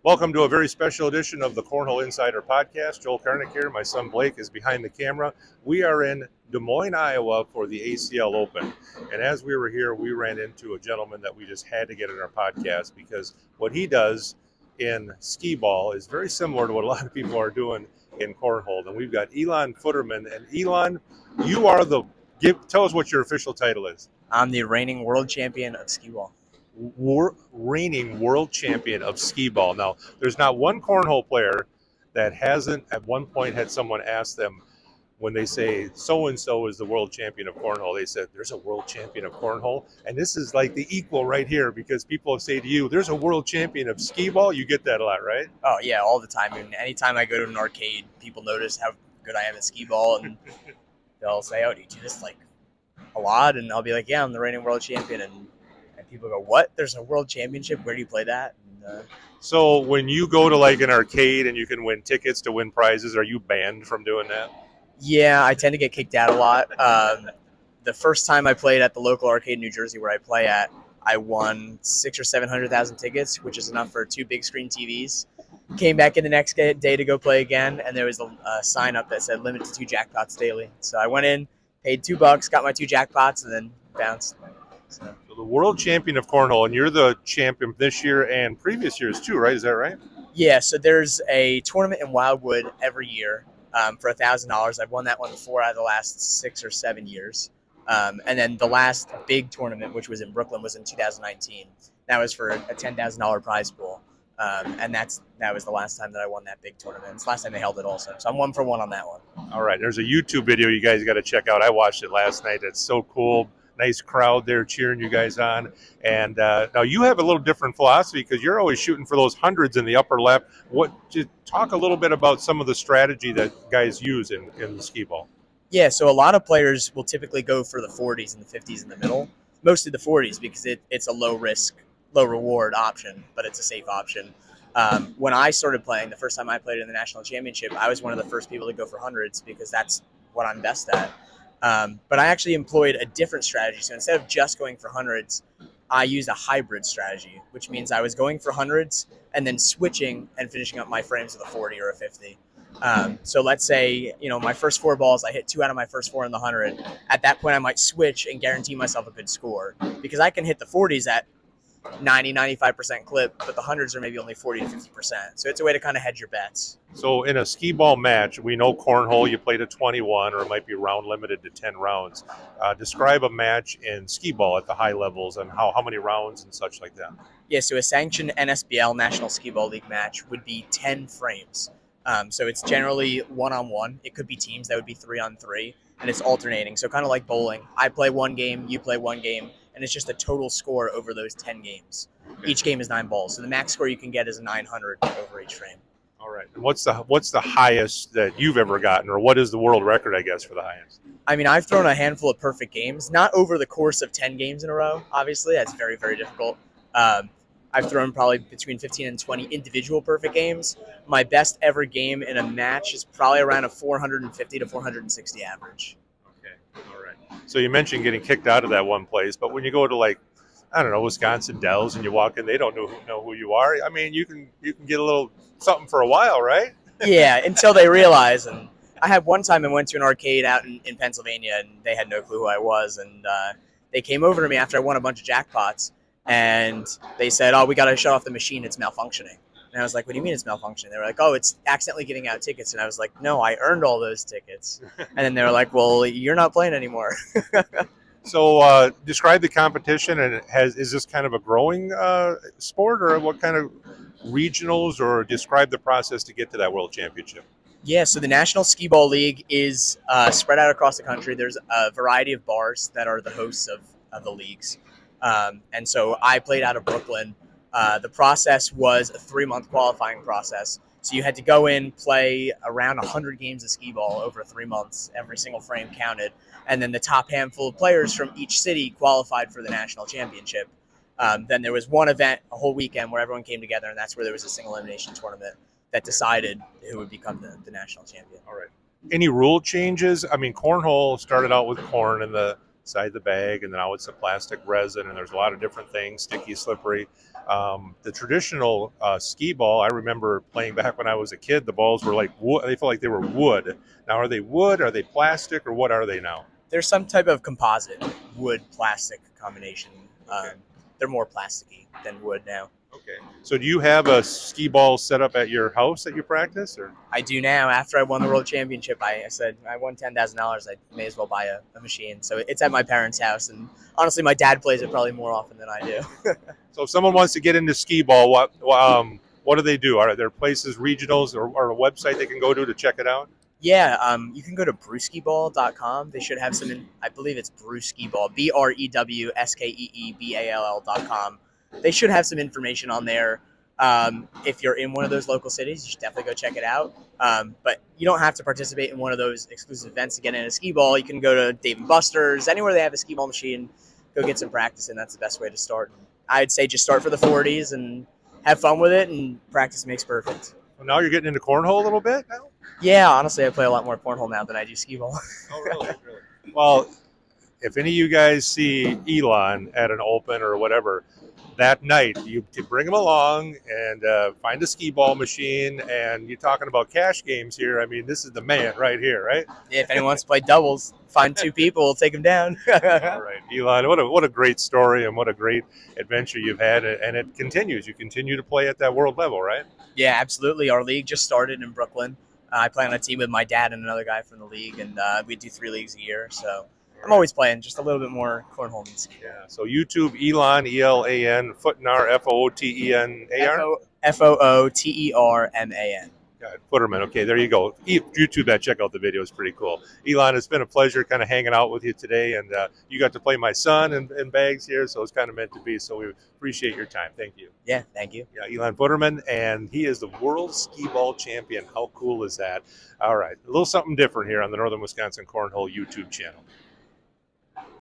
Welcome to a very special edition of the Cornhole Insider Podcast. Joel Karnick here. My son Blake is behind the camera. We are in Des Moines, Iowa for the ACL Open. And as we were here, we ran into a gentleman that we just had to get in our podcast because what he does in Skeeball is very similar to what a lot of people are doing in Cornhole. And we've got Elan Footerman. And Elan, you are tell us what your official title is. I'm the reigning world champion of Skeeball. Reigning world champion of Skeeball. Now, there's not one cornhole player that hasn't at one point had someone ask them when they say so-and-so is the world champion of cornhole, they said there's a world champion of cornhole. And this is like the equal right here because people say to you, there's a world champion of Skeeball. You get that a lot, right? Oh, yeah, all the time. I mean, anytime I go to an arcade, people notice how good I am at Skeeball, and they'll say, oh, do you do this like a lot? And I'll be like, yeah, I'm the reigning world champion. And people go, what? There's a world championship? Where do you play that? And, so when you go to like an arcade and you can win tickets to win prizes, are you banned from doing that? Yeah, I tend to get kicked out a lot. The first time I played at the local arcade in New Jersey where I play at, I won 600,000 or 700,000 tickets, which is enough for 2 big screen TVs. Came back in the next day to go play again, and there was a sign up that said limit to 2 jackpots daily. So I went in, paid $2, got my 2 jackpots, and then bounced. So the world champion of cornhole, and you're the champion this year and previous years too, right? Is that right? Yeah, so there's a tournament in Wildwood every year for $1,000. I've won that one 4 out of the last 6 or 7 years. And then the last big tournament, which was in Brooklyn, was in 2019. That was for a $10,000 prize pool. And that was the last time that I won that big tournament. It's the last time they held it also. So I'm 1 for 1 on that one. All right. There's a YouTube video you guys got to check out. I watched it last night. It's so cool. Nice crowd there cheering you guys on. And now you have a little different philosophy because you're always shooting for those hundreds in the upper left. Just talk a little bit about some of the strategy that guys use in the Skeeball. Yeah, so a lot of players will typically go for the 40s and the 50s in the middle. Mostly the 40s because it's a low risk, low reward option, but it's a safe option. When I started playing, the first time I played in the national championship, I was one of the first people to go for hundreds because that's what I'm best at. But I actually employed a different strategy. So instead of just going for hundreds, I used a hybrid strategy, which means I was going for hundreds and then switching and finishing up my frames with a 40 or a 50. So let's say, my first 4 balls, I hit 2 out of my first 4 in the 100. At that point, I might switch and guarantee myself a good score because I can hit the 40s at 90-95% clip, but the hundreds are maybe only 40 to 50%. So it's a way to kind of hedge your bets. So in a Skeeball match, we know cornhole, you play to 21 or it might be round limited to 10 rounds. Describe a match in Skeeball at the high levels and how many rounds and such like that. Yeah, so a sanctioned NSBL National Skeeball League match would be 10 frames. So it's generally 1-on-1. It could be teams that would be 3-on-3, and it's alternating. So kind of like bowling. I play 1 game, you play 1 game, and it's just a total score over those 10 games. Okay. Each game is 9 balls, so the max score you can get is a 900 over each frame. All right. And what's the highest that you've ever gotten, or what is the world record, I guess, for the highest? I mean, I've thrown a handful of perfect games, not over the course of 10 games in a row, obviously. That's very, very difficult. I've thrown probably between 15 and 20 individual perfect games. My best ever game in a match is probably around a 450 to 460 average. Okay, all right. So you mentioned getting kicked out of that one place, but when you go to Wisconsin Dells and you walk in, they don't know who you are. I mean, you can get a little something for a while, right? Yeah, until they realize. And I had one time I went to an arcade out in Pennsylvania, and they had no clue who I was. And they came over to me after I won a bunch of jackpots. And they said, oh, we got to shut off the machine. It's malfunctioning. And I was like, what do you mean it's malfunctioning? They were like, oh, it's accidentally giving out tickets. And I was like, no, I earned all those tickets. And then they were like, well, you're not playing anymore. So describe the competition. And is this kind of a growing sport, or what kind of regionals, or describe the process to get to that world championship? Yeah, so the National Skeeball League is spread out across the country. There's a variety of bars that are the hosts of the leagues. And so I played out of Brooklyn. The process was a 3-month qualifying process. So you had to go in, play around 100 games of Skeeball over 3 months. Every single frame counted. And then the top handful of players from each city qualified for the national championship. Then there was one event, a whole weekend, where everyone came together, and that's where there was a single elimination tournament that decided who would become the national champion. All right. Any rule changes? I mean, cornhole started out with corn in the inside the bag, and then now it's a plastic resin, and there's a lot of different things, sticky, slippery. The traditional skee ball, I remember playing back when I was a kid, the balls were like wood. They felt like they were wood. Now, are they wood? Are they plastic? Or what are they now? There's some type of composite wood plastic combination. Okay. They're more plasticky than wood now. Okay. So do you have a skee ball set up at your house that you practice? Or I do now. After I won the world championship, I said I won $10,000. I may as well buy a machine. So it's at my parents' house, and honestly, my dad plays it probably more often than I do. So if someone wants to get into skee ball, what do they do? Are there places, regionals, or a website they can go to check it out? Yeah, you can go to brewskeeball.com. They should have some, I believe it's Brewskeeball, BREWSKEEBALL.com. They should have some information on there. If you're in one of those local cities, you should definitely go check it out. But you don't have to participate in one of those exclusive events to get in a skee ball. You can go to Dave & Buster's, anywhere they have a skee ball machine, go get some practice, and that's the best way to start. I'd say just start for the 40s and have fun with it, and practice makes perfect. Well, now you're getting into cornhole a little bit now? Yeah, honestly, I play a lot more cornhole now than I do skee ball. Oh, really? Well, if any of you guys see Elan at an open or whatever, that night you bring him along and find a skee ball machine. And you're talking about cash games here. I mean, this is the man right here, right? Yeah, if anyone wants to play doubles, find two people, we'll take them down. All right, Elan, what a great story and what a great adventure you've had, and it continues. You continue to play at that world level, right? Yeah, absolutely. Our league just started in Brooklyn. I play on a team with my dad and another guy from the league, and we do 3 leagues a year. So I'm always playing just a little bit more cornhole than skee. Yeah. So YouTube, Elan, ELAN, Footnar, FOOTENAR. FOOTERMAN. Yeah, Footerman. Okay, there you go. YouTube that. Check out the video. It's pretty cool. Elan, it's been a pleasure kind of hanging out with you today, and you got to play my son in bags here, so it's kind of meant to be. So we appreciate your time. Thank you. Yeah, thank you. Yeah, Elan Footerman, and he is the world skee ball champion. How cool is that? All right, a little something different here on the Northern Wisconsin Cornhole YouTube channel.